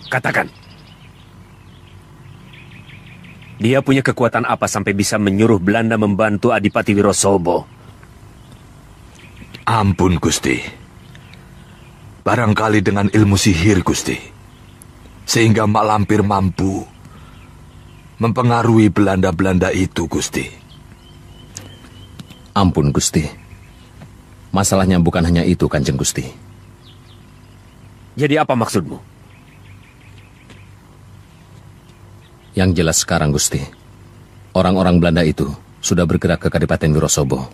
Katakan. Dia punya kekuatan apa sampai bisa menyuruh Belanda membantu Adipati Wirosobo? Ampun, Gusti. Barangkali dengan ilmu sihir, Gusti. Sehingga Mak Lampir mampu mempengaruhi Belanda-Belanda itu, Gusti. Ampun, Gusti. Masalahnya bukan hanya itu, Kanjeng Gusti. Jadi apa maksudmu? Yang jelas sekarang, Gusti, orang-orang Belanda itu sudah bergerak ke Kadipaten Wirosobo.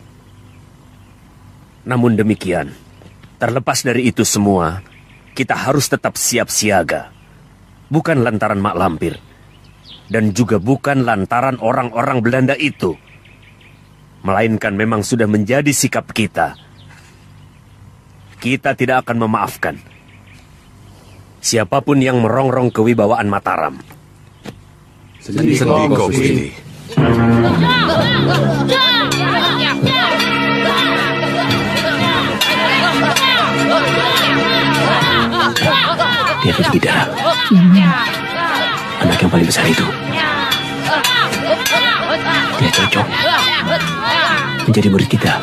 Namun demikian, terlepas dari itu semua, kita harus tetap siap siaga. Bukan lantaran Mak Lampir, dan juga bukan lantaran orang-orang Belanda itu. Melainkan memang sudah menjadi sikap kita. Kita tidak akan memaafkan siapapun yang merongrong kewibawaan Mataram. Sendiko, Gusti. Dia Bidara. Anak yang paling besar itu. Dia cocok menjadi murid kita.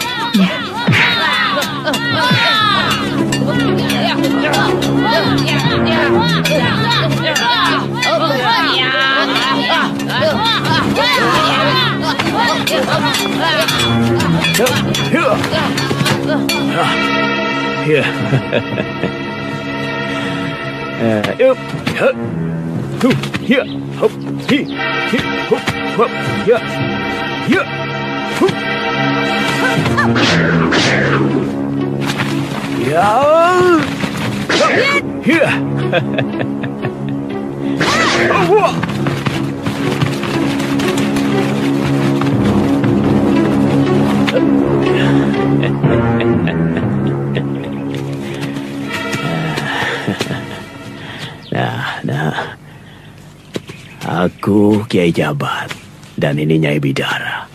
Nah, aku Kiai Jabat dan ini Nyai Bidara.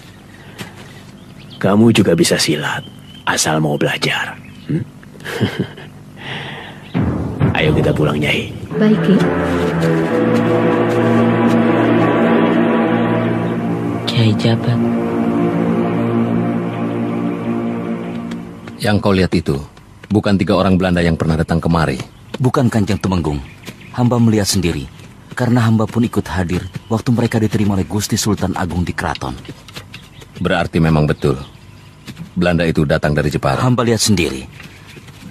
Kamu juga bisa silat, asal mau belajar. Ayo kita pulang, Nyai. Baik, Ki. Kiai Jabat. Yang kau lihat itu bukan 3 orang Belanda yang pernah datang kemari. Bukan, Kanjeng Tumenggung. Hamba melihat sendiri, karena hamba pun ikut hadir waktu mereka diterima oleh Gusti Sultan Agung di keraton. Berarti memang betul Belanda itu datang dari Jepara. Hamba lihat sendiri.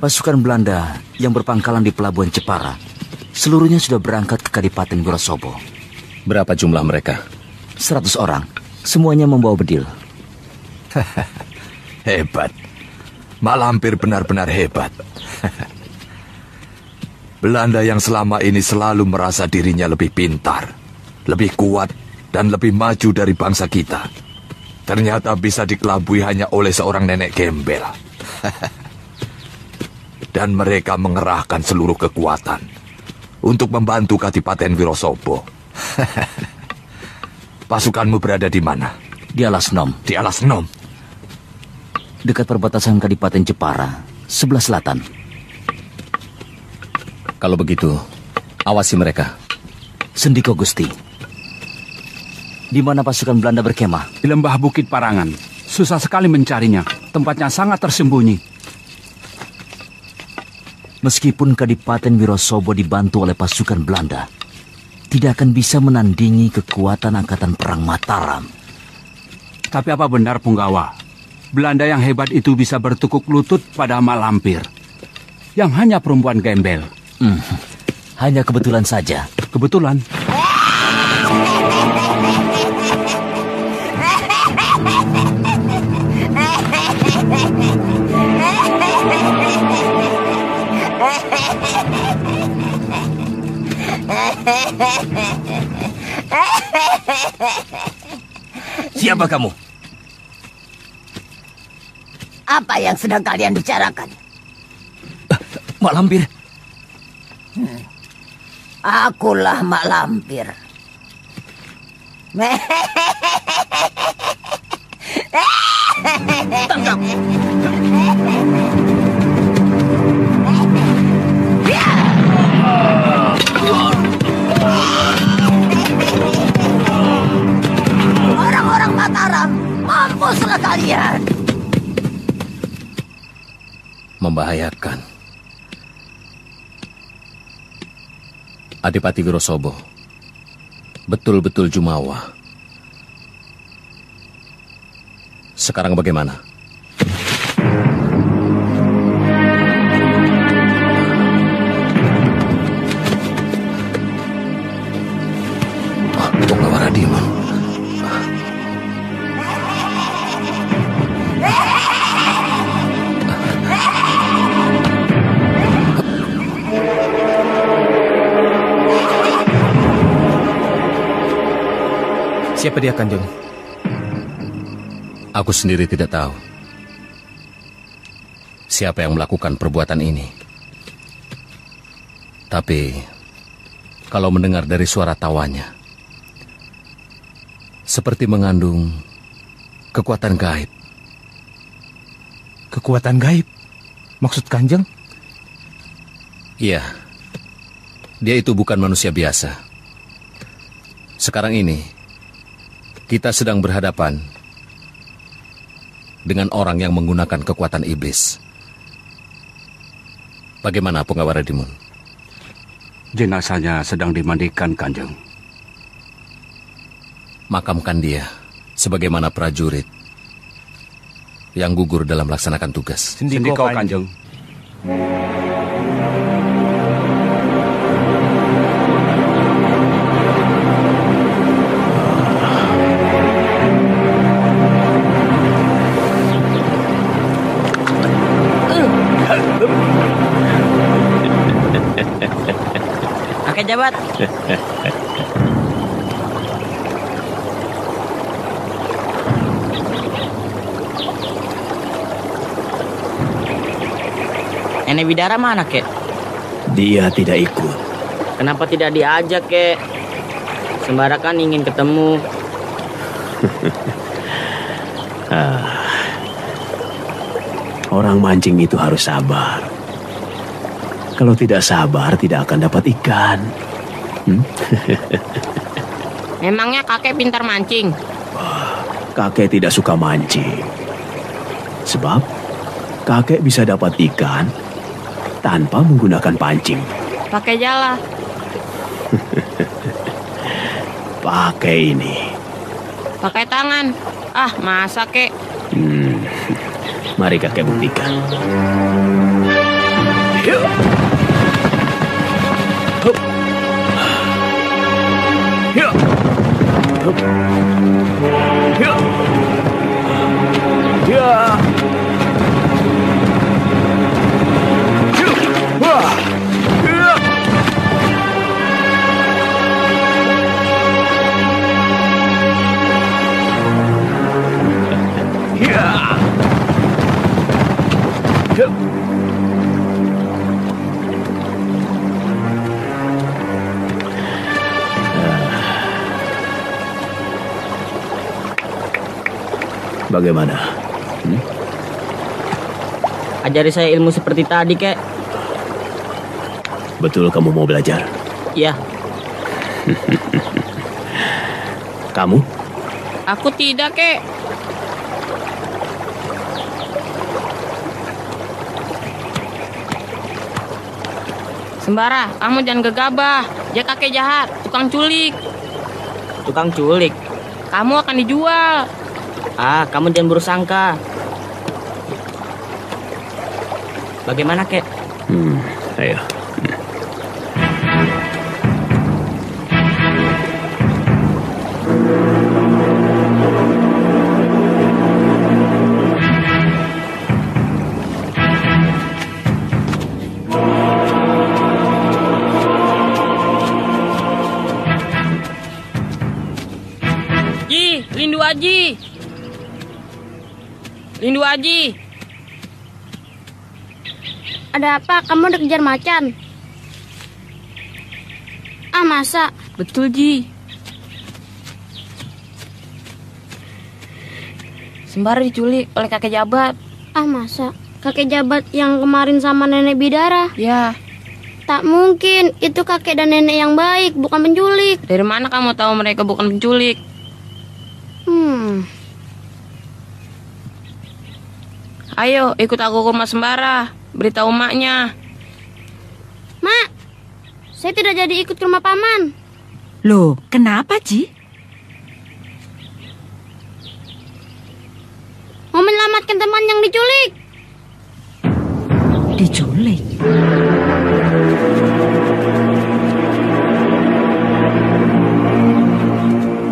Pasukan Belanda yang berpangkalan di pelabuhan Jepara, seluruhnya sudah berangkat ke Kadipaten Wirosobo. Berapa jumlah mereka? 100 orang. Semuanya membawa bedil. Hebat. Mak Lampir benar-benar hebat. Belanda yang selama ini selalu merasa dirinya lebih pintar, lebih kuat, dan lebih maju dari bangsa kita, ternyata bisa dikelabui hanya oleh seorang nenek gembel. Dan mereka mengerahkan seluruh kekuatan untuk membantu Kadipaten Wirosobo. Pasukanmu berada di mana? Di Alas Nom. Di Alas Nom? Dekat perbatasan Kadipaten Jepara, sebelah selatan. Kalau begitu, awasi mereka. Sendiko Gusti. Di mana pasukan Belanda berkemah? Di lembah Bukit Parangan. Susah sekali mencarinya. Tempatnya sangat tersembunyi. Meskipun Kadipaten Wirosobo dibantu oleh pasukan Belanda, tidak akan bisa menandingi kekuatan Angkatan Perang Mataram. Tapi apa benar, Punggawa? Belanda yang hebat itu bisa bertukuk lutut pada Mak Lampir, yang hanya perempuan gembel. Hanya kebetulan saja. Kebetulan. Siapa kamu? Apa yang sedang kalian bicarakan? Mak Lampir. Akulah Mak Lampir. Tangkap. Adipati Wirosobo betul-betul jumawa. Sekarang bagaimana? Punggawa Radima. Siapa dia, Kanjeng? Aku sendiri tidak tahu siapa yang melakukan perbuatan ini. Tapi kalau mendengar dari suara tawanya, seperti mengandung kekuatan gaib. Kekuatan gaib? Maksud Kanjeng? Iya, dia itu bukan manusia biasa. Sekarang ini, kita sedang berhadapan dengan orang yang menggunakan kekuatan iblis. Bagaimana, Punggawa Radimun? Jenazahnya sedang dimandikan, Kanjeng. Makamkan dia sebagaimana prajurit yang gugur dalam melaksanakan tugas. Sendiko, Kanjeng. Kakek Jabat. Nenek Bidara mana, Kek? Dia tidak ikut. Kenapa tidak diajak, Kek? Sembara kan ingin ketemu. Orang mancing itu harus sabar. Kalau tidak sabar, tidak akan dapat ikan. Memangnya kakek pintar mancing? Kakek tidak suka mancing. Sebab kakek bisa dapat ikan tanpa menggunakan pancing. Pakai jala. Pakai ini. Pakai tangan. Ah, masa, Kek? Mari kakek buktikan. Bagaimana? Ajari saya ilmu seperti tadi, Kek. Betul kamu mau belajar? Iya. Kamu? Aku tidak, Kek. Sembara, kamu jangan gegabah. Dia kakek jahat, tukang culik. Tukang culik? Kamu akan dijual. Ah, kamu jangan bersangka. Bagaimana, Kek? Ayo. Ji, Lindu Aji. Lindu Aji. Ada apa? Kamu udah kejar macan? Ah, masa? Betul, Ji. Sembara diculik oleh kakek jabat. Ah, masa? Kakek jabat yang kemarin sama nenek Bidara? Ya. Tak mungkin, itu kakek dan nenek yang baik, bukan penculik. Dari mana kamu tahu mereka bukan penculik? Ayo, ikut aku ke rumah Sembara. Beritahu maknya. Mak, Saya tidak jadi ikut ke rumah paman. Loh, kenapa, Ji? Mau menyelamatkan teman yang diculik. Diculik?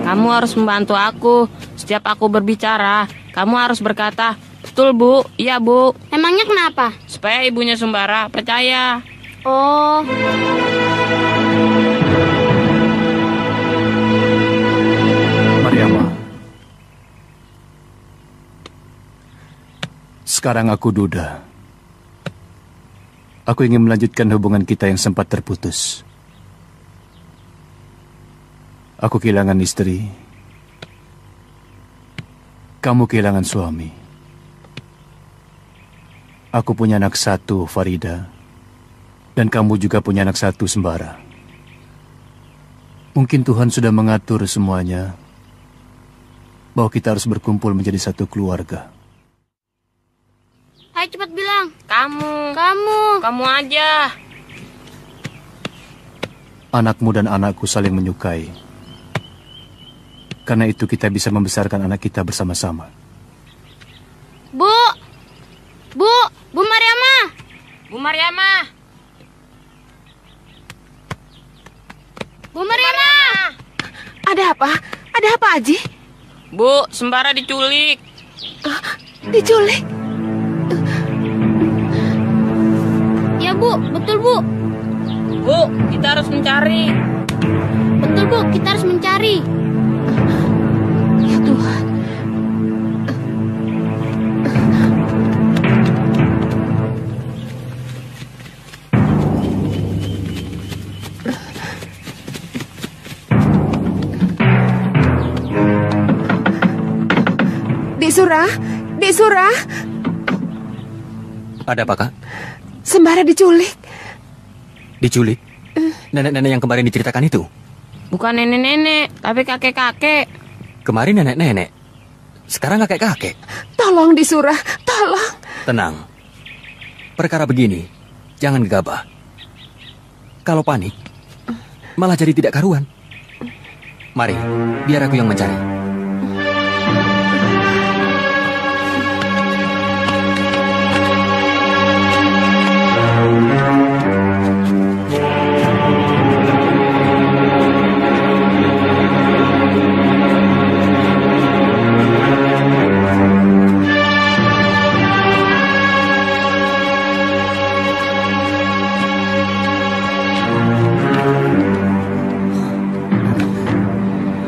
Kamu harus membantu aku. Setiap aku berbicara, kamu harus berkata, "Betul, Bu. Iya, Bu." Emangnya kenapa? Supaya ibunya Sembara percaya. Oh. Mariama, sekarang aku duda. Aku ingin melanjutkan hubungan kita yang sempat terputus. Aku kehilangan istri. Kamu kehilangan suami. Aku punya anak satu, Farida. Dan kamu juga punya anak satu, Sembara. Mungkin Tuhan sudah mengatur semuanya, bahwa kita harus berkumpul menjadi satu keluarga. Ayo cepat bilang. Kamu. Kamu aja. Anakmu dan anakku saling menyukai. Karena itu kita bisa membesarkan anak kita bersama-sama. Bu Mariama. Bu Mariama. Bu Mariama. Ada apa? Ada apa, Aji? Bu, Sembara diculik. Diculik? Ya, Bu. Betul, Bu. Bu, kita harus mencari. Betul, Bu. Kita harus mencari. Ya Tuhan. Dek Surah. Ada apa, Kak? Sembara diculik. Diculik? Nenek-nenek yang kemarin diceritakan itu? Bukan nenek-nenek, tapi kakek-kakek. Kemarin nenek-nenek. Sekarang kakek-kakek. Tolong Disurah, tolong. Tenang. Perkara begini, jangan gegabah. Kalau panik, malah jadi tidak karuan. Mari, biar aku yang mencari.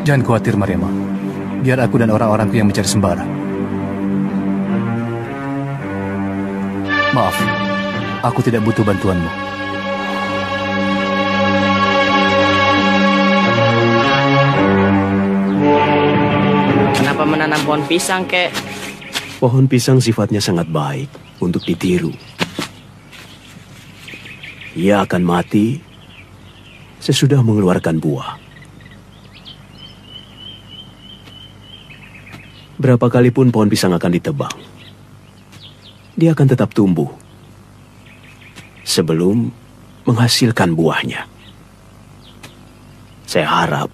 Jangan khawatir, Mariama. Biar aku dan orang-orangku yang mencari Sembara. Maaf, aku tidak butuh bantuanmu. Kenapa menanam pohon pisang, Kek? Pohon pisang sifatnya sangat baik untuk ditiru. Ia akan mati sesudah mengeluarkan buah. Berapa kali pun pohon pisang akan ditebang, dia akan tetap tumbuh sebelum menghasilkan buahnya. Saya harap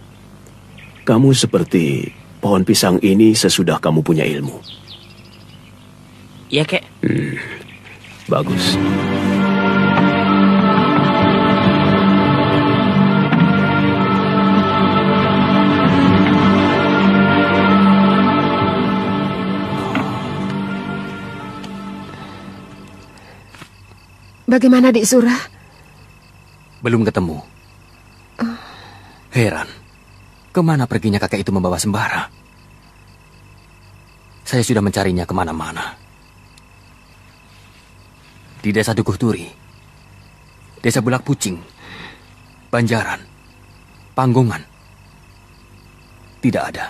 kamu seperti pohon pisang ini sesudah kamu punya ilmu. Iya, Kek. Bagus. Bagaimana Dik Surah? Belum ketemu. Heran, kemana perginya kakek itu membawa Sembara? Saya sudah mencarinya kemana-mana. Di desa Dukuh Turi, desa Bulak Pucing, Banjaran, Panggongan, tidak ada.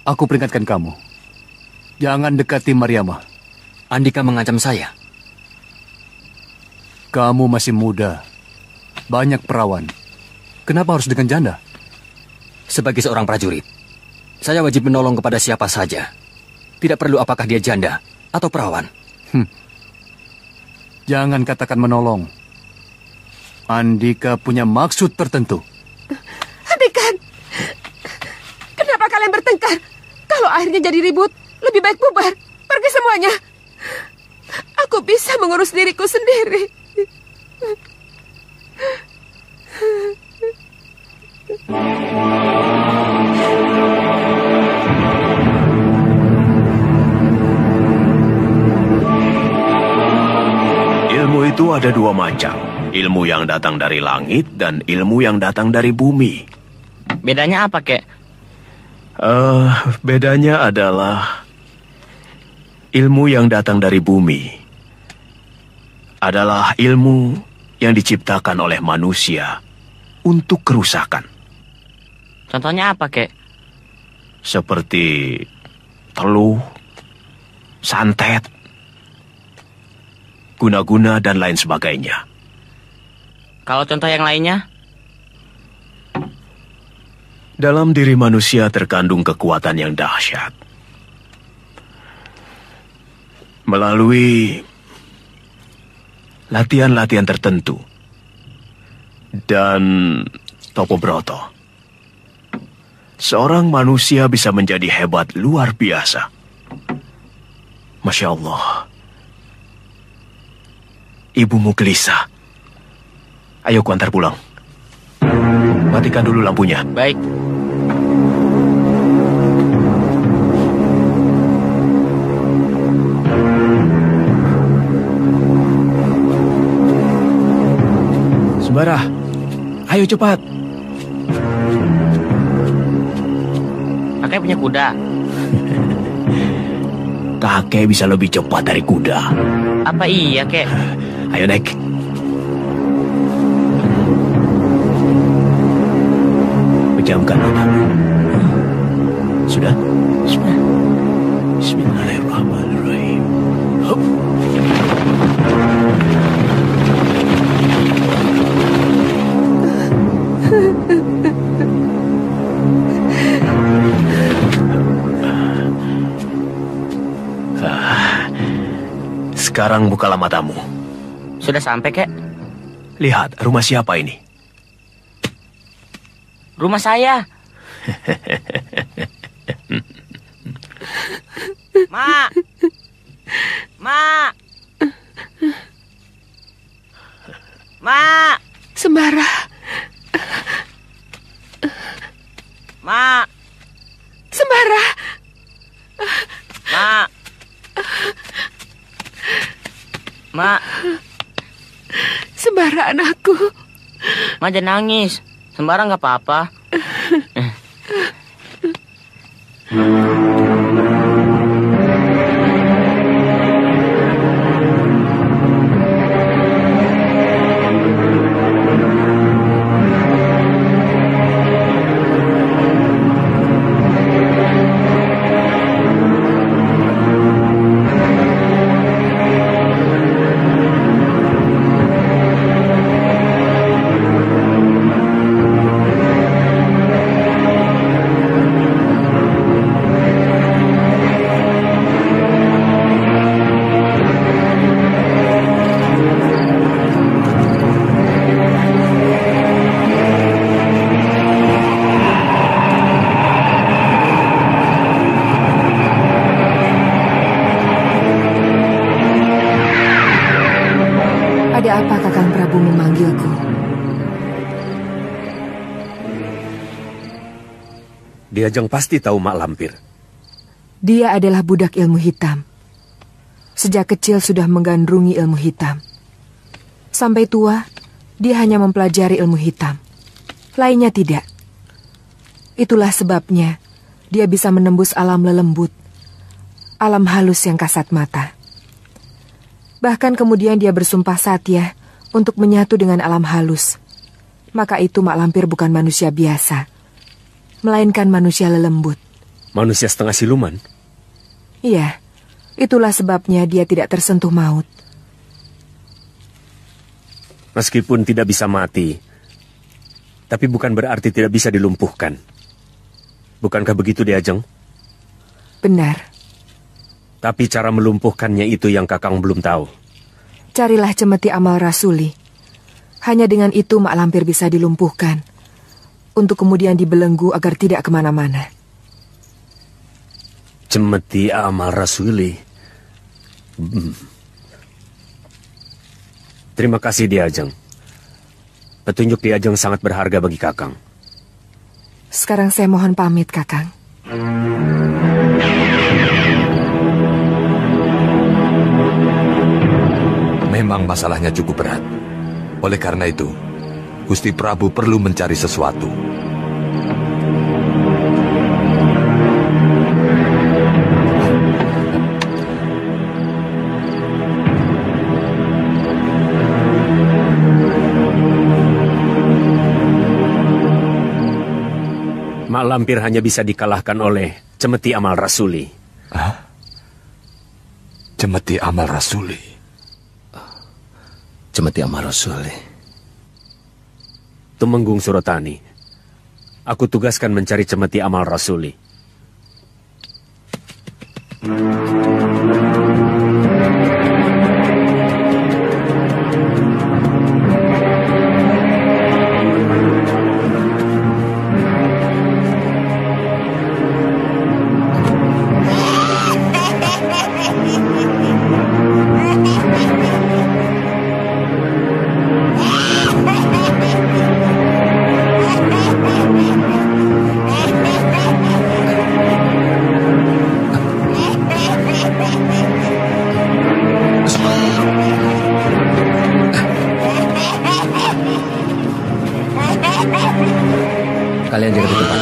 Aku peringatkan kamu. Jangan dekati Mariamah. Andika mengancam saya. Kamu masih muda. Banyak perawan. Kenapa harus dengan janda? Sebagai seorang prajurit, saya wajib menolong kepada siapa saja. Tidak perlu apakah dia janda atau perawan. Jangan katakan menolong. Andika punya maksud tertentu. Andika, kenapa kalian bertengkar? Kalau akhirnya jadi ribut, lebih baik bubar. Pergi semuanya. Aku bisa mengurus diriku sendiri. Ilmu itu ada dua macam. Ilmu yang datang dari langit dan ilmu yang datang dari bumi. Bedanya apa, Kek? Bedanya adalah ilmu yang datang dari bumi adalah ilmu yang diciptakan oleh manusia untuk kerusakan. Contohnya apa, Kek? Seperti teluh, santet, guna-guna, dan lain sebagainya. Kalau contoh yang lainnya? Dalam diri manusia terkandung kekuatan yang dahsyat. Melalui latihan-latihan tertentu dan Topo Broto, seorang manusia bisa menjadi hebat luar biasa. Masya Allah. Ibumu gelisah. Ayo ku antar pulang. Matikan dulu lampunya. Baik. Sembara, ayo cepat. Kakek punya kuda. Kakek bisa lebih cepat dari kuda. Apa iya, Kek? Ayo naik. Pejamkan matamu. Sudah? Sudah. Bismillahirrahmanirrahim. Hup. Sekarang bukalah matamu. Sudah sampai, Kek? Lihat, rumah siapa ini? Rumah saya. Mak. Mak. Mak. Sembara. Mak. Sembara. Mak. Mak. Sembara anakku. Mak jangan nangis. Sembara nggak apa-apa. Ada apa Kakang Prabu memanggilku? Diajeng pasti tahu Mak Lampir. Dia adalah budak ilmu hitam. Sejak kecil sudah menggandrungi ilmu hitam. Sampai tua, dia hanya mempelajari ilmu hitam. Lainnya tidak. Itulah sebabnya dia bisa menembus alam lelembut, alam halus yang kasat mata. Bahkan kemudian dia bersumpah satya untuk menyatu dengan alam halus. Maka itu Mak Lampir bukan manusia biasa, melainkan manusia lelembut. Manusia setengah siluman? Iya, itulah sebabnya dia tidak tersentuh maut. Meskipun tidak bisa mati, tapi bukan berarti tidak bisa dilumpuhkan. Bukankah begitu, Diajeng? Benar. Tapi cara melumpuhkannya itu yang Kakang belum tahu. Carilah cemeti amal rasuli. Hanya dengan itu Mak Lampir bisa dilumpuhkan, untuk kemudian dibelenggu agar tidak kemana-mana. Cemeti amal rasuli. Terima kasih, Diajeng. Petunjuk Diajeng sangat berharga bagi Kakang. Sekarang saya mohon pamit, Kakang. Memang masalahnya cukup berat. Oleh karena itu, Gusti Prabu perlu mencari sesuatu. Mak Lampir hanya bisa dikalahkan oleh cemeti amal rasuli. Hah? Cemeti amal rasuli? Cemeti amal rasuli. Tumenggung Surotani, aku tugaskan mencari cemeti amal rasuli. Kalian jaga di tempat.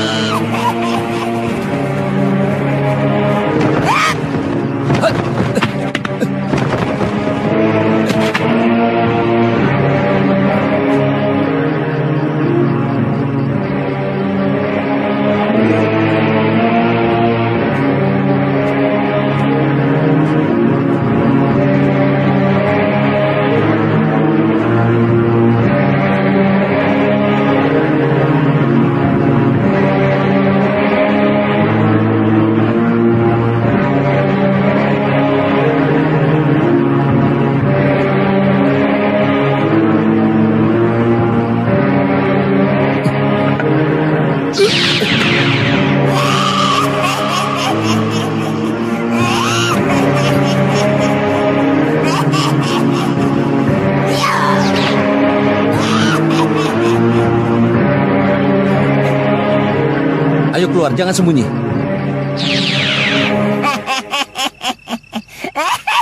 Ayo keluar, jangan sembunyi.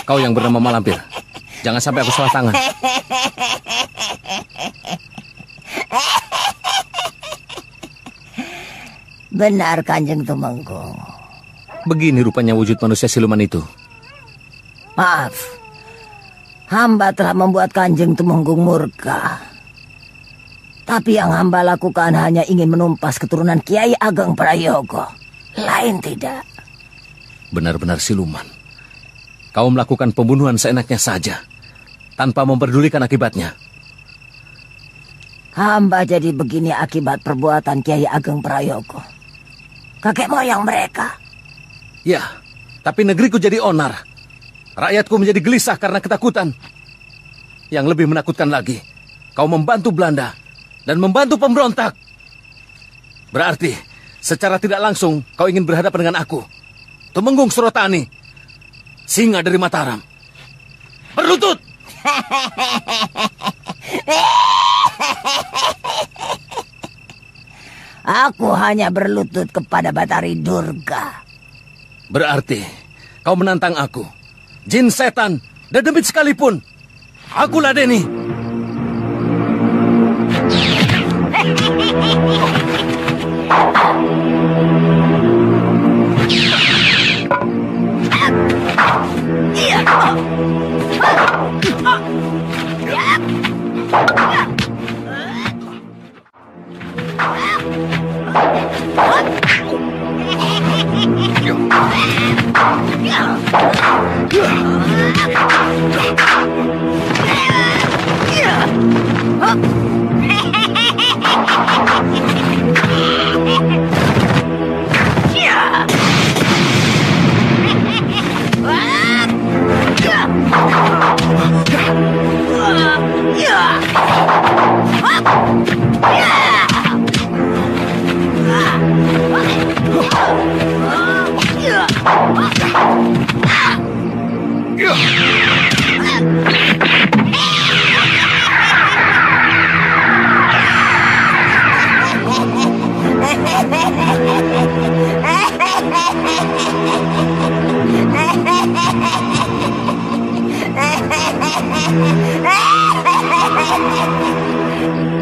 Kau yang bernama Mak Lampir. Jangan sampai aku salah tangan. Benar, Kanjeng Tumenggung. Begini rupanya wujud manusia siluman itu. Maaf, hamba telah membuat Kanjeng Tumenggung murka. Tapi yang hamba lakukan hanya ingin menumpas keturunan Kiai Ageng Prayogo. Lain tidak. Benar-benar siluman. Kau melakukan pembunuhan seenaknya saja, tanpa memperdulikan akibatnya. Hamba jadi begini akibat perbuatan Kiai Ageng Prayogo. Kakek moyang mereka. Ya, tapi negeriku jadi onar. Rakyatku menjadi gelisah karena ketakutan. Yang lebih menakutkan lagi, kau membantu Belanda dan membantu pemberontak. Berarti, secara tidak langsung kau ingin berhadapan dengan aku, Tumenggung Surotani, singa dari Mataram. Berlutut! Aku hanya berlutut kepada Batari Durga. Berarti, kau menantang aku, jin setan, dan demit sekalipun. Aku ladeni.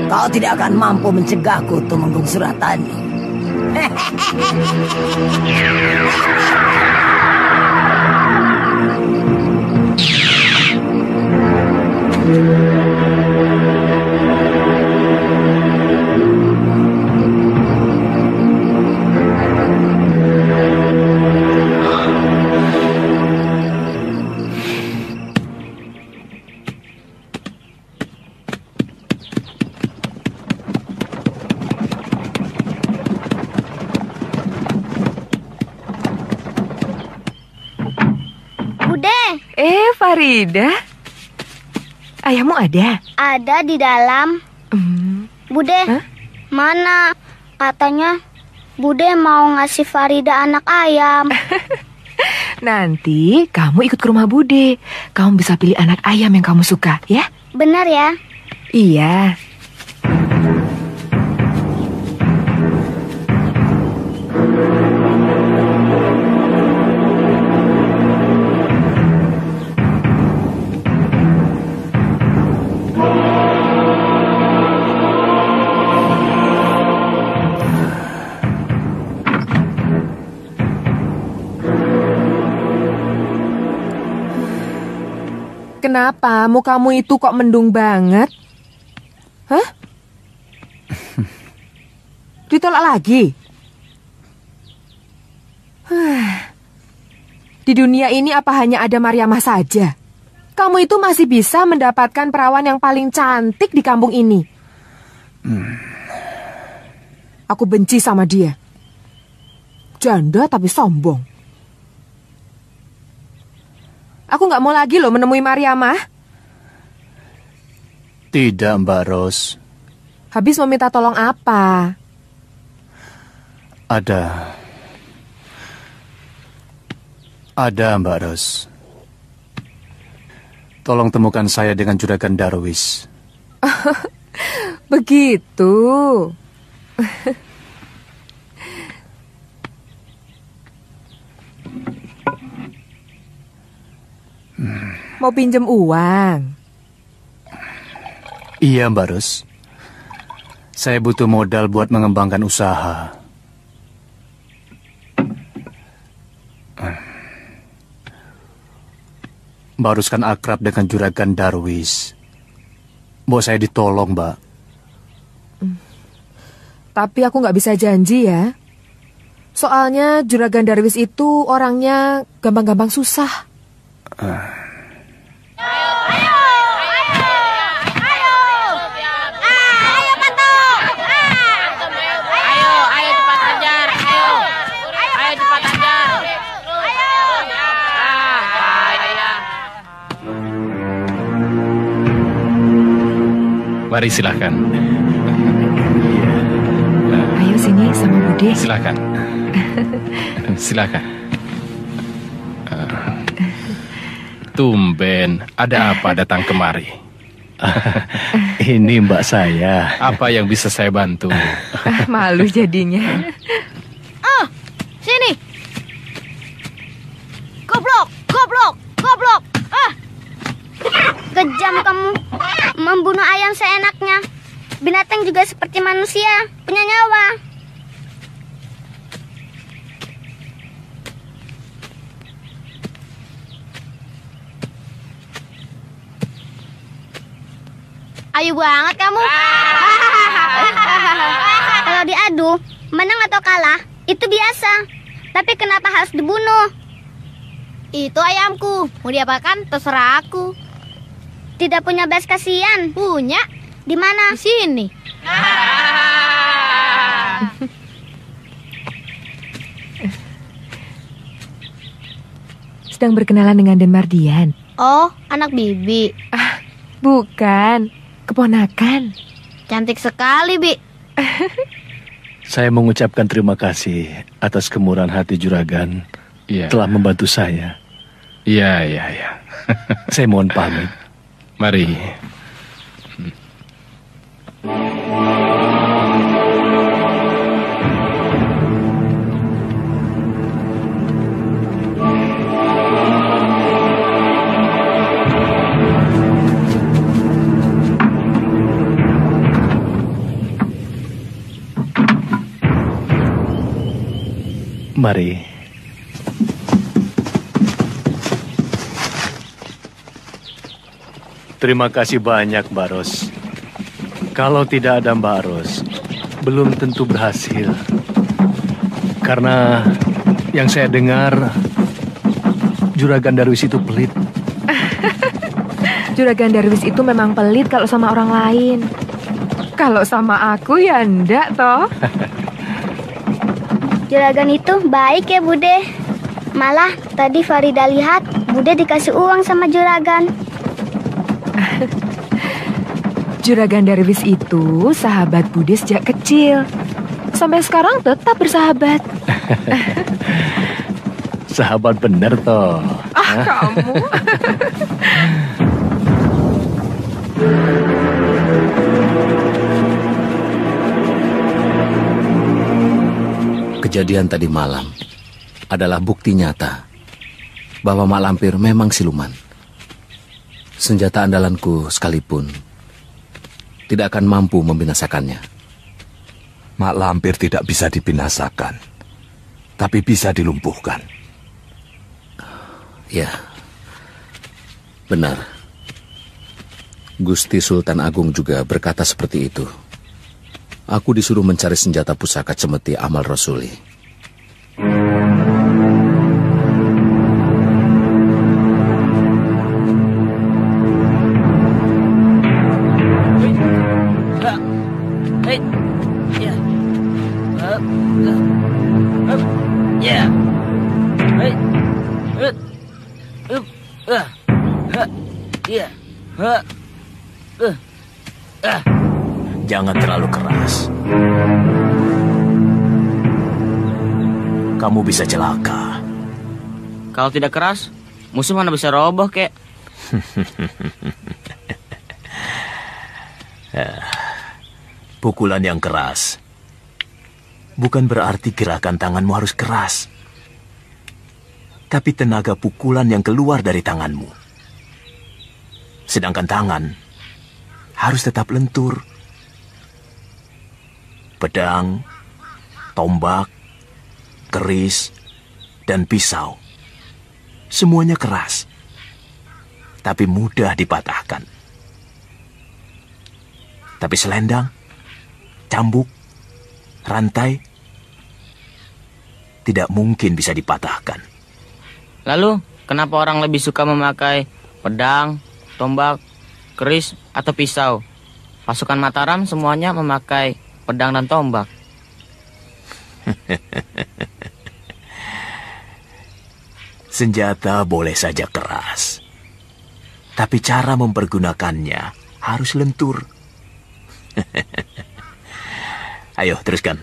Kau tidak akan mampu mencegahku, Tumenggung Suratani. Farida, ayahmu ada? Ada di dalam. Bude, mana? Katanya Bude mau ngasih Farida anak ayam. Nanti kamu ikut ke rumah Bude. Kamu bisa pilih anak ayam yang kamu suka, ya? Benar ya? Iya. Kenapa mukamu itu kok mendung banget? Hah? Ditolak lagi? Di dunia ini apa hanya ada Mariamah saja? Kamu itu masih bisa mendapatkan perawan yang paling cantik di kampung ini. Aku benci sama dia. Janda tapi sombong. Aku nggak mau lagi loh menemui Mariamah. Tidak, Mbak Ros. Habis meminta tolong apa? Ada, Mbak Ros. Tolong temukan saya dengan Juragan Darwis. Begitu. Mau pinjem uang? Iya, Mbak Ros. Saya butuh modal buat mengembangkan usaha. Mbak Ros kan akrab dengan Juragan Darwis. Mau saya ditolong, Mbak. Tapi aku nggak bisa janji ya. Soalnya Juragan Darwis itu orangnya gampang-gampang susah. Mari silahkan. Ayo sini sama Bude. Silahkan. Silahkan. Tumben, ada apa datang kemari? Ini mbak saya. Apa yang bisa saya bantu? Malu jadinya. Sini. Goblok, goblok, goblok. Kejam kamu, membunuh ayam seenaknya. Binatang juga seperti manusia, punya nyawa. Ayo banget kamu. Kalau diadu, menang atau kalah, itu biasa. Tapi kenapa harus dibunuh? Itu ayamku. Mau diapakan? Terserah aku. Tidak punya belas kasihan. Punya. Di mana? Di sini. Sedang berkenalan dengan Den Mardian. Oh, anak Bibi. Bukan, keponakan. Cantik sekali, Bi. Saya mengucapkan terima kasih atas kemurahan hati Juragan telah membantu saya. Iya. Saya mohon pamit. Mari. Mari. Terima kasih banyak, Mbak Ros. Kalau tidak ada Mbak Ros, belum tentu berhasil. Karena yang saya dengar, Juragan Darwis itu pelit. Juragan Darwis itu memang pelit kalau sama orang lain. Kalau sama aku ya enggak toh. Juragan itu baik ya, Bude. Malah tadi Farida lihat Bude dikasih uang sama Juragan. Juragan Darwis itu sahabat Bude sejak kecil. Sampai sekarang tetap bersahabat. Sahabat bener toh. Kamu. Kejadian tadi malam adalah bukti nyata bahwa Mak Lampir memang siluman. Senjata andalanku sekalipun tidak akan mampu membinasakannya. Mak Lampir tidak bisa dibinasakan, tapi bisa dilumpuhkan. Ya, benar. Gusti Sultan Agung juga berkata seperti itu. Aku disuruh mencari senjata pusaka cemeti Amal Rasuli. Jangan terlalu keras. Kamu bisa celaka. Kalau tidak keras, musuh mana bisa roboh, kek? Pukulan yang keras bukan berarti gerakan tanganmu harus keras, tapi tenaga pukulan yang keluar dari tanganmu. Sedangkan tangan harus tetap lentur. Pedang, tombak, keris, dan pisau. Semuanya keras, tapi mudah dipatahkan. Tapi selendang, cambuk, rantai, tidak mungkin bisa dipatahkan. Lalu, kenapa orang lebih suka memakai pedang, tombak, keris, atau pisau? Pasukan Mataram semuanya memakai pedang dan tombak. Senjata boleh saja keras, tapi cara mempergunakannya harus lentur. Ayo, teruskan.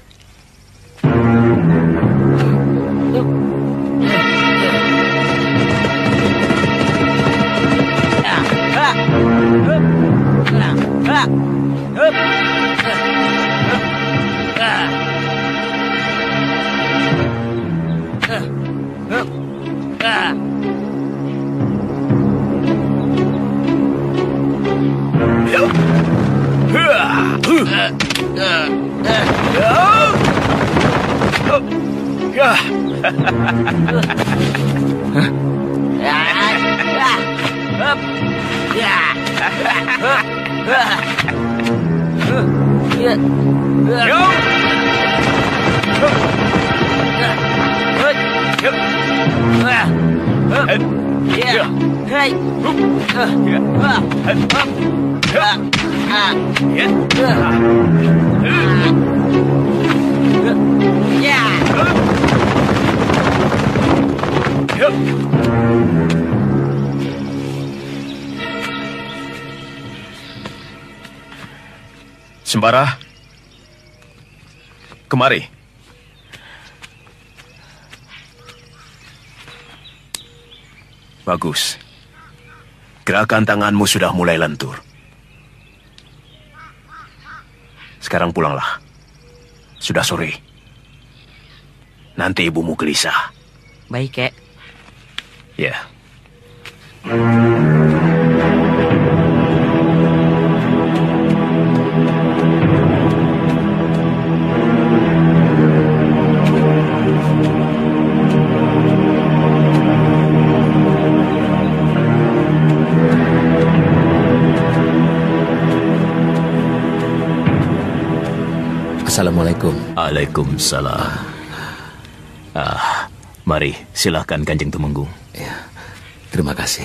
Sembara, kemari. Bagus. Gerakan tanganmu sudah mulai lentur. Sekarang pulanglah. Sudah sore. Nanti ibumu gelisah. Baik, Kek. Ya. Assalamualaikum. Waalaikumsalam. Mari, silahkan Kanjeng Tumenggung. Ya, terima kasih.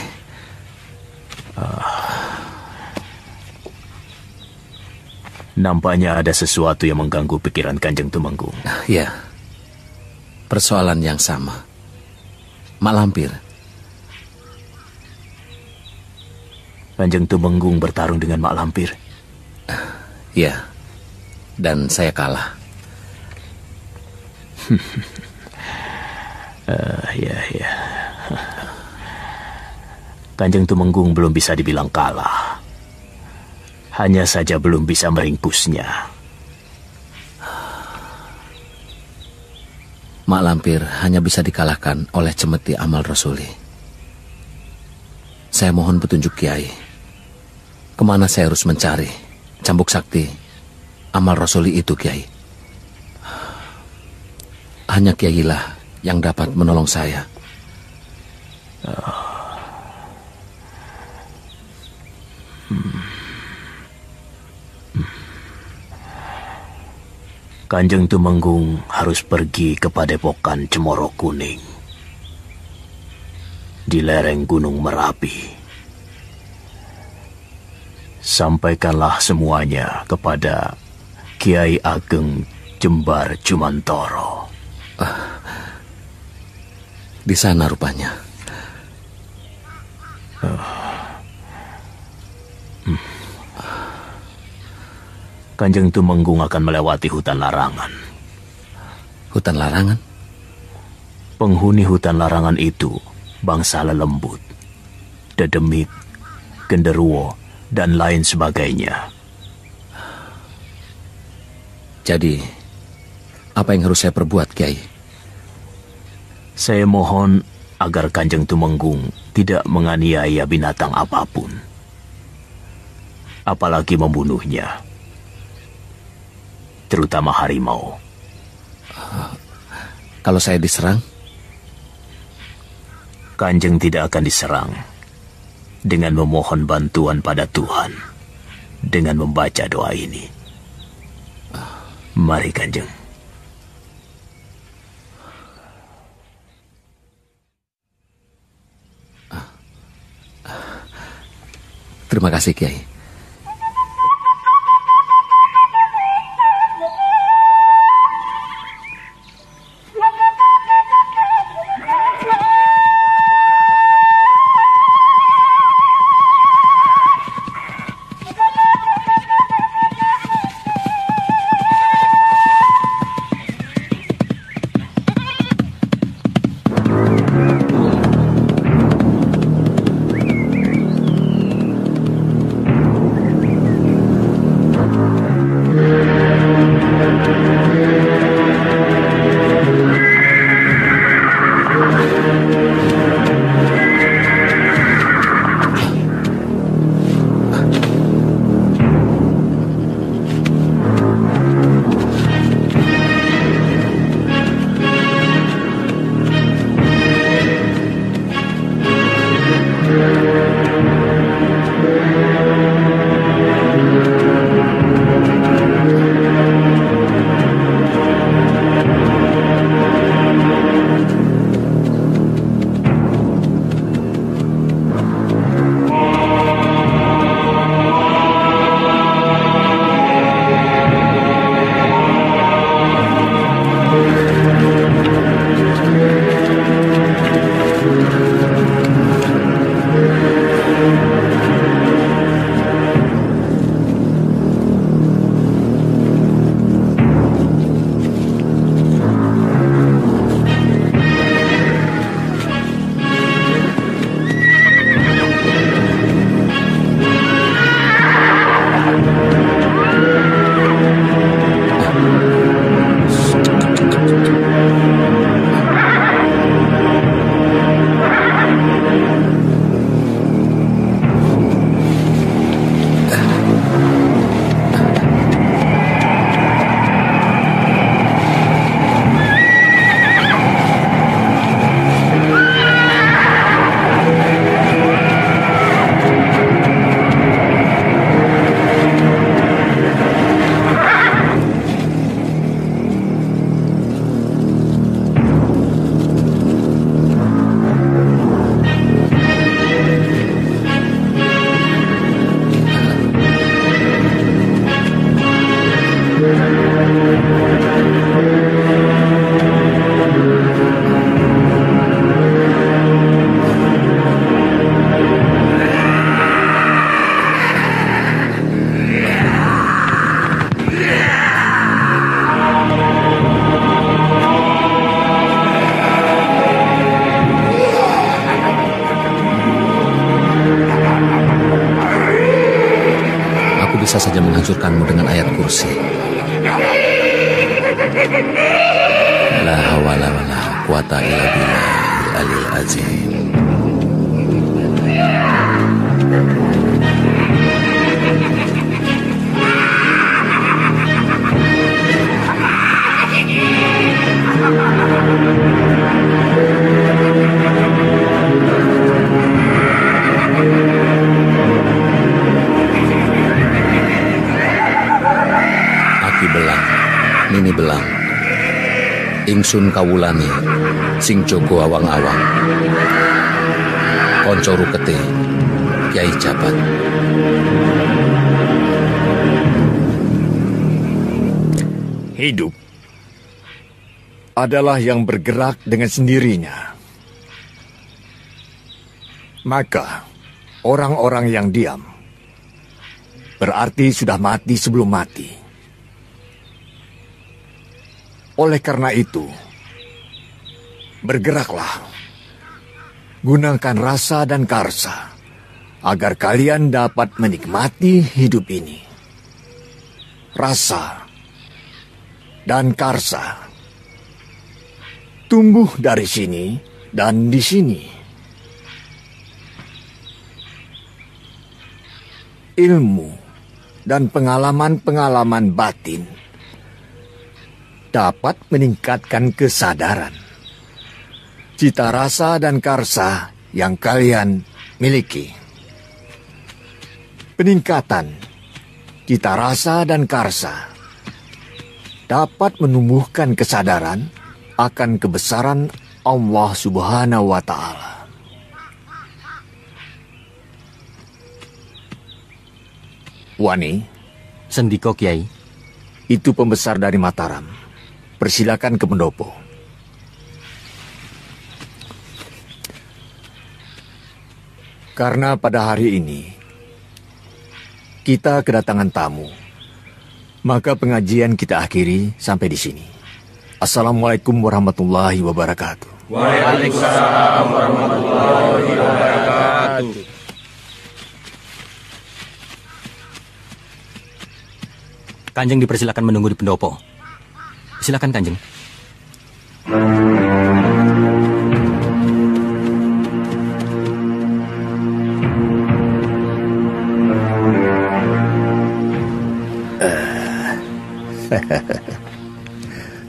Nampaknya ada sesuatu yang mengganggu pikiran Kanjeng Tumenggung. Ya, persoalan yang sama. Mak Lampir. Kanjeng Tumenggung bertarung dengan Mak Lampir. Ya. Dan saya kalah. Ya. Kanjeng Tumenggung belum bisa dibilang kalah. Hanya saja belum bisa meringkusnya. Mak Lampir hanya bisa dikalahkan oleh cemeti amal rasuli. Saya mohon petunjuk Kiai. Kemana saya harus mencari cambuk sakti amal rasuli itu, Kiai? Hanya Kiai lah yang dapat menolong saya. Kanjeng Tumenggung harus pergi ke Padepokan Cemoro Kuning di lereng Gunung Merapi. Sampaikanlah semuanya kepada Kiai Ageng Jembar Jumantoro. Di sana rupanya. Kanjeng Tumenggung akan melewati hutan larangan. Hutan larangan? Penghuni hutan larangan itu bangsa lelembut, dedemit, genderuwo, dan lain sebagainya. Jadi, apa yang harus saya perbuat, Kiai? Saya mohon agar Kanjeng Tumenggung tidak menganiaya binatang apapun, apalagi membunuhnya, terutama harimau. Kalau saya diserang? Kanjeng tidak akan diserang dengan memohon bantuan pada Tuhan dengan membaca doa ini. Mari, Kanjeng. Terima kasih, Kiai. bisa saja menghancurkanmu dengan ayat kursi. La hawla wala quwata illa billahil aliyil azim. Aki belang, nini belang, ingsun kawulani, sing jogo awang-awang, konco rukete, Kyai Jabat. Hidup adalah yang bergerak dengan sendirinya. Maka, orang-orang yang diam berarti sudah mati sebelum mati. Oleh karena itu, bergeraklah. Gunakan rasa dan karsa agar kalian dapat menikmati hidup ini. Rasa dan karsa tumbuh dari sini dan di sini. Ilmu dan pengalaman-pengalaman batin dapat meningkatkan kesadaran. Cita rasa dan karsa yang kalian miliki. Peningkatan cita rasa dan karsa dapat menumbuhkan kesadaran akan kebesaran Allah Subhanahu wa Ta'ala. Wani, Sendiko Kiai, itu pembesar dari Mataram. Persilakan ke pendopo. Karena pada hari ini kita kedatangan tamu, maka pengajian kita akhiri sampai di sini. Assalamualaikum warahmatullahi wabarakatuh. Waalaikumsalam warahmatullahi wabarakatuh. Kanjeng dipersilakan menunggu di pendopo. Silakan Kanjeng.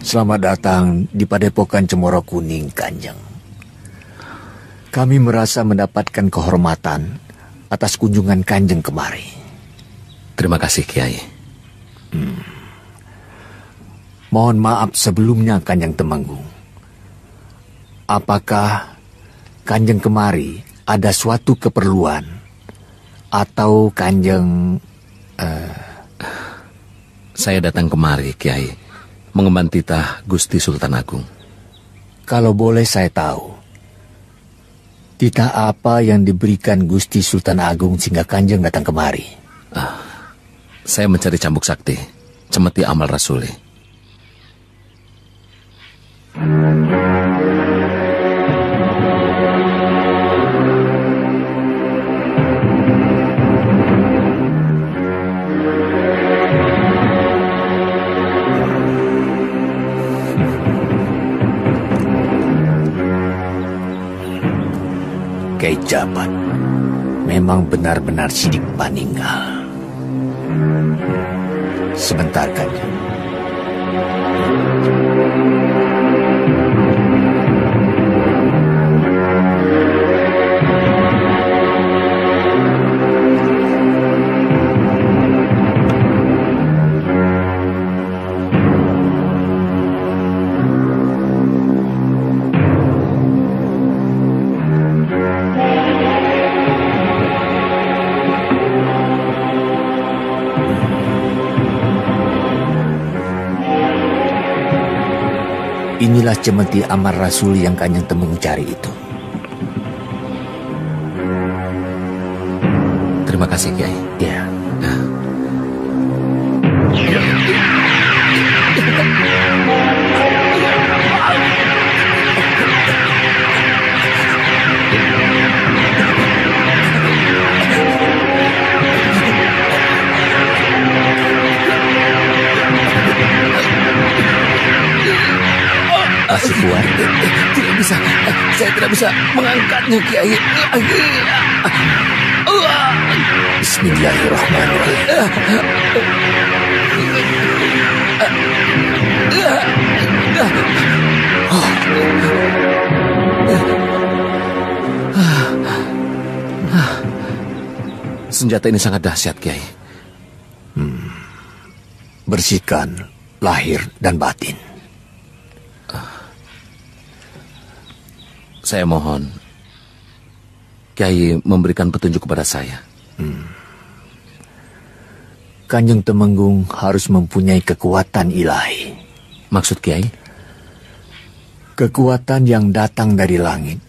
Selamat datang di Padepokan Cemoro Kuning, Kanjeng. Kami merasa mendapatkan kehormatan atas kunjungan Kanjeng kemari. Terima kasih, Kiai. Mohon maaf sebelumnya, Kanjeng Temenggung. Apakah Kanjeng kemari ada suatu keperluan? Atau Kanjeng... Saya datang kemari, Kiai, mengemban titah Gusti Sultan Agung. Kalau boleh saya tahu, titah apa yang diberikan Gusti Sultan Agung sehingga Kanjeng datang kemari? Saya mencari cambuk sakti, cemeti amal rasuli. Kyai Jabat memang benar-benar sidik paninggal. Sebentar, Kanjeng. Inilah cemeti amar rasul yang Kanjeng Temenggung cari itu. Terima kasih, Kiai. Ya. Saya tidak bisa mengangkatnya, Kiai. Bismillahirrahmanirrahim. Senjata ini sangat dahsyat, Kiai. Bersihkan lahir dan batin. Saya mohon, Kiai memberikan petunjuk kepada saya. Kanjeng Temenggung harus mempunyai kekuatan ilahi. Maksud Kiai? Kekuatan yang datang dari langit,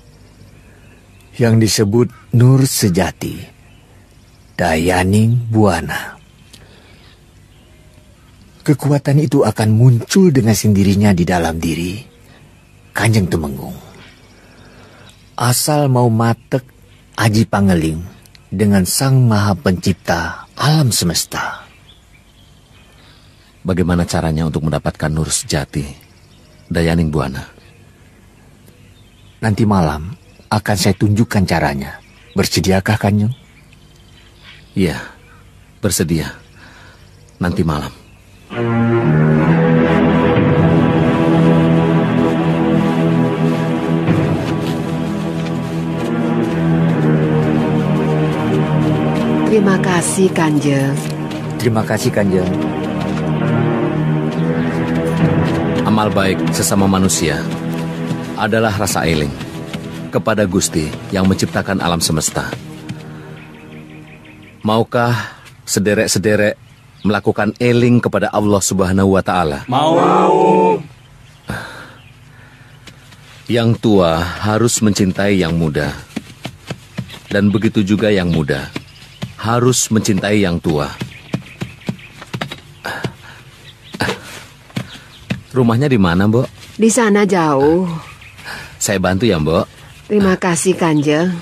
yang disebut nur sejati, Dayaning Buana. Kekuatan itu akan muncul dengan sendirinya di dalam diri Kanjeng Temenggung. Asal mau matek aji pangeling dengan Sang Maha Pencipta alam semesta. Bagaimana caranya untuk mendapatkan nur sejati, Dayaning Buana? Nanti malam akan saya tunjukkan caranya. Bersediakah, Kanjeng? Iya, bersedia. Nanti malam. Terima kasih, Kanjeng. Terima kasih, Kanjeng. Amal baik sesama manusia adalah rasa eling kepada Gusti yang menciptakan alam semesta. Maukah sederek-sederek melakukan eling kepada Allah Subhanahu wa Ta'ala? Mau. Yang tua harus mencintai yang muda, dan begitu juga yang muda harus mencintai yang tua. Rumahnya di mana, Mbok? Di sana jauh. Saya bantu ya, Mbok. Terima kasih, Kanjeng.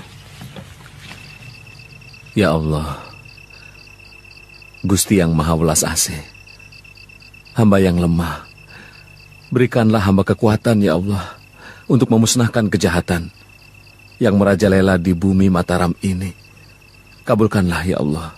Ya Allah, Gusti yang Maha Welas Asih, hamba yang lemah, berikanlah hamba kekuatan, ya Allah, untuk memusnahkan kejahatan yang merajalela di bumi Mataram ini. Kabulkanlah, ya Allah.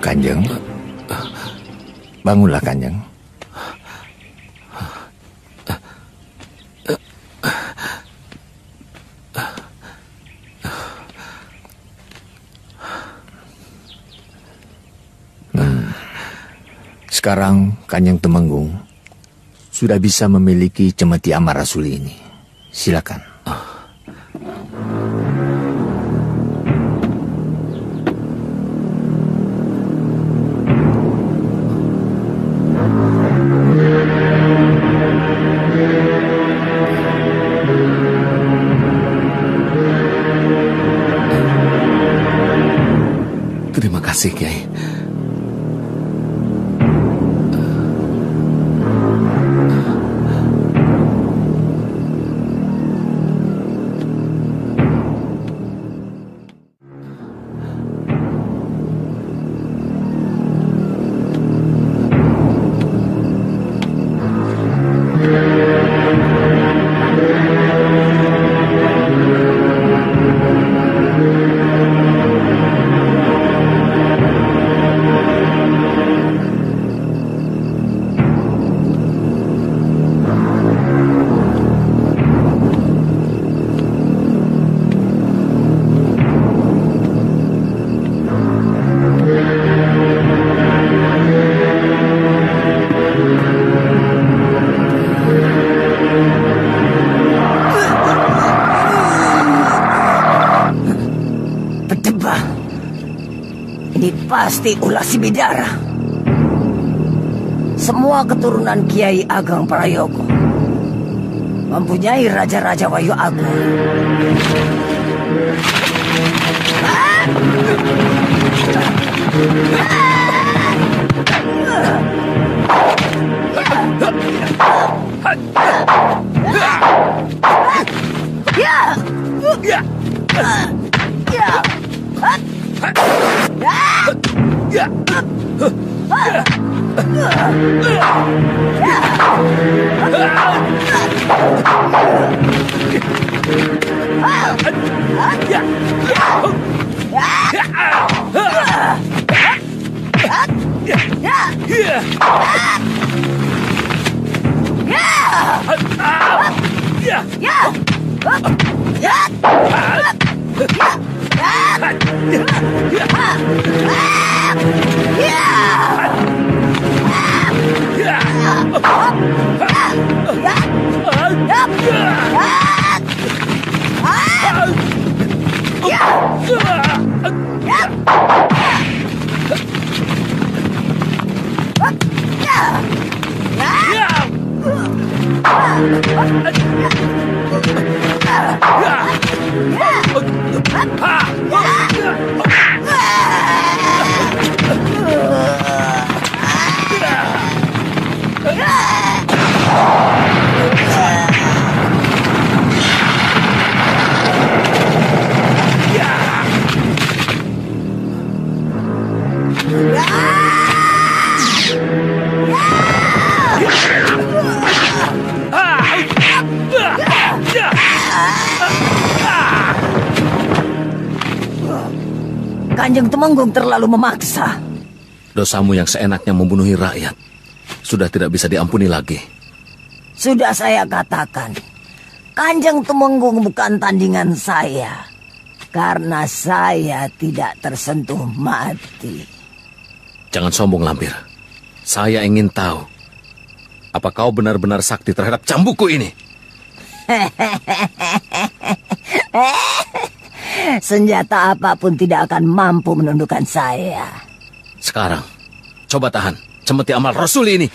Kanjeng, bangunlah, Kanjeng. Sekarang Kanjeng Temenggung sudah bisa memiliki cemeti Amar Rasul ini. Silakan. Gusti Ulas Bidara. Semua keturunan Kiai Ageng Prayogo mempunyai raja-raja Wayu Agung. Kanjeng Temenggung terlalu memaksa. Dosamu yang seenaknya membunuhi rakyat sudah tidak bisa diampuni lagi. Sudah saya katakan, Kanjeng Temenggung bukan tandingan saya. Karena saya tidak tersentuh mati. Jangan sombong, Lampir. Saya ingin tahu, apa kau benar-benar sakti terhadap cambukku ini? Senjata apapun tidak akan mampu menundukkan saya. Sekarang, coba tahan cemeti amal Rasul ini.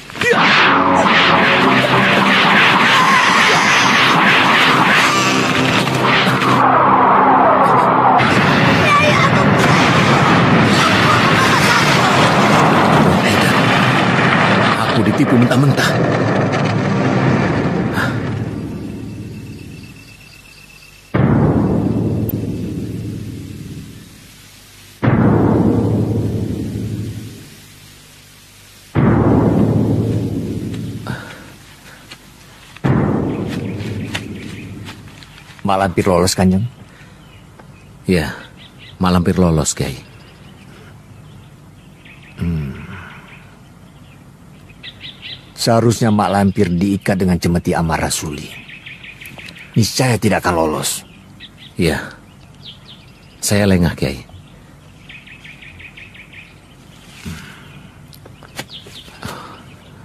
Aku ditipu mentah-mentah. Mak Lampir lolos, Kanjeng? Ya, Mak Lampir lolos, Kiai. Seharusnya Mak Lampir diikat dengan cemeti amal Rasuli. Niscaya tidak akan lolos. Ya, saya lengah, Kiai.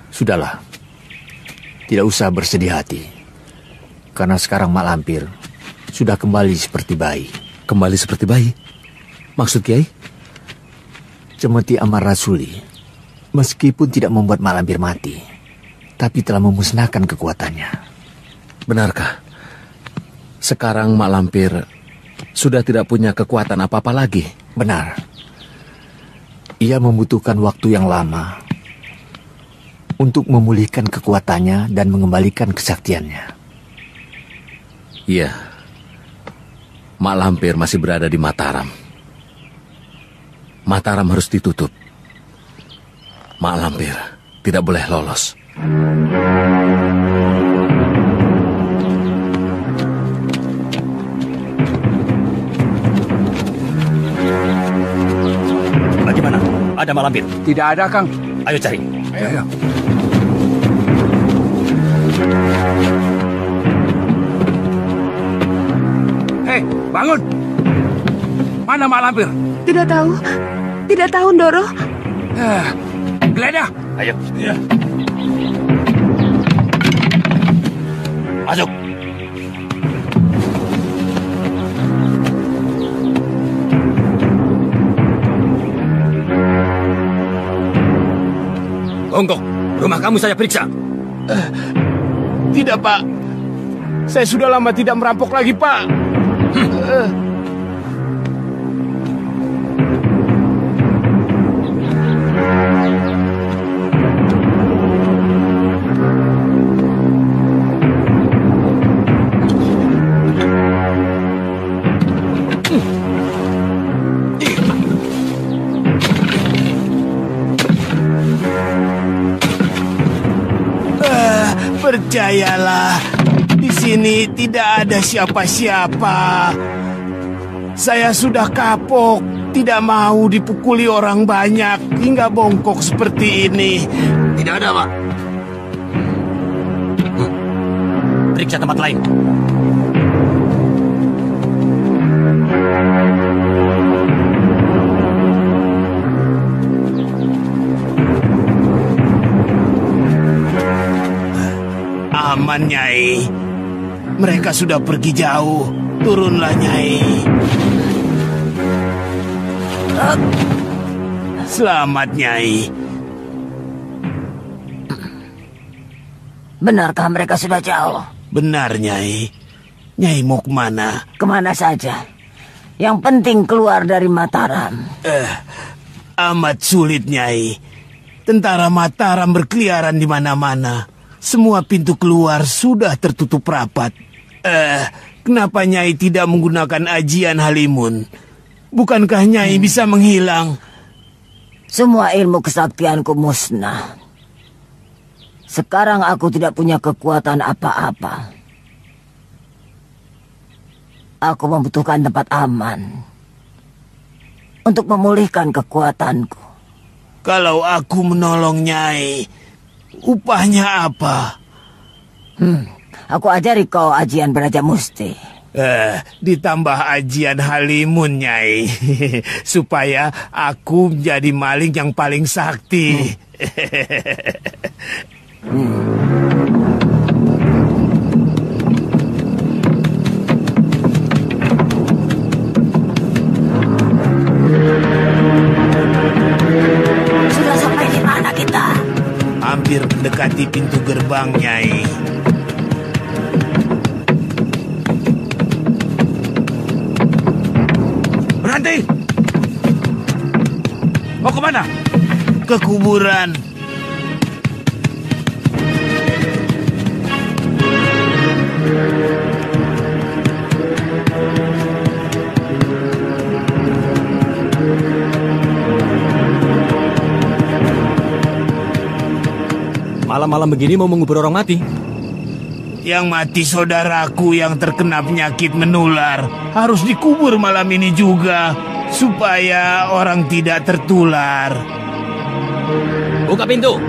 Sudahlah, tidak usah bersedih hati. Karena sekarang Mak Lampir sudah kembali seperti bayi. Kembali seperti bayi? Maksud Kiai? Cemeti amal Rasuli, meskipun tidak membuat Mak Lampir mati, tapi telah memusnahkan kekuatannya. Benarkah? Sekarang Mak Lampir sudah tidak punya kekuatan apa-apa lagi? Benar. Ia membutuhkan waktu yang lama untuk memulihkan kekuatannya dan mengembalikan kesaktiannya. Iya. Mak Lampir masih berada di Mataram. Mataram harus ditutup. Mak Lampir tidak boleh lolos. Bagaimana? Ada Mak Lampir? Tidak ada, Kang. Ayo cari. Ayo. Hei, bangun! Mana Mak Lampir? Tidak tahu. Tidak tahu, Ndoro. Geledah. Ayo. Ya. Masuk. Gonggok, rumah kamu saya periksa. Tidak, Pak. Saya sudah lama tidak merampok lagi, Pak. Percayalah, di sini tidak ada siapa-siapa. Saya sudah kapok, tidak mau dipukuli orang banyak hingga bongkok seperti ini. Tidak ada, Pak. Periksa tempat lain. Aman, Nyai. Mereka sudah pergi jauh. Turunlah, Nyai. Selamat, Nyai. Benarkah mereka sudah jauh? Benar, Nyai. Nyai mau kemana? Kemana saja. Yang penting keluar dari Mataram. Amat sulit, Nyai. Tentara Mataram berkeliaran di mana-mana. Semua pintu keluar sudah tertutup rapat. Kenapa Nyai tidak menggunakan ajian Halimun? Bukankah Nyai bisa menghilang? Semua ilmu kesaktianku musnah. Sekarang aku tidak punya kekuatan apa-apa. Aku membutuhkan tempat aman untuk memulihkan kekuatanku. Kalau aku menolong Nyai, upahnya apa? Aku ajari kau ajian Beraja Musti. Ditambah ajian Halimun, Nyai. Supaya aku menjadi maling yang paling sakti. Sudah sampai di mana kita? Hampir mendekati pintu gerbang, Nyai. Berhenti! Mau kemana? Ke kuburan. Malam-malam begini mau mengubur orang mati? Yang mati saudaraku yang terkena penyakit menular. Harus dikubur malam ini juga, supaya orang tidak tertular. Buka pintu.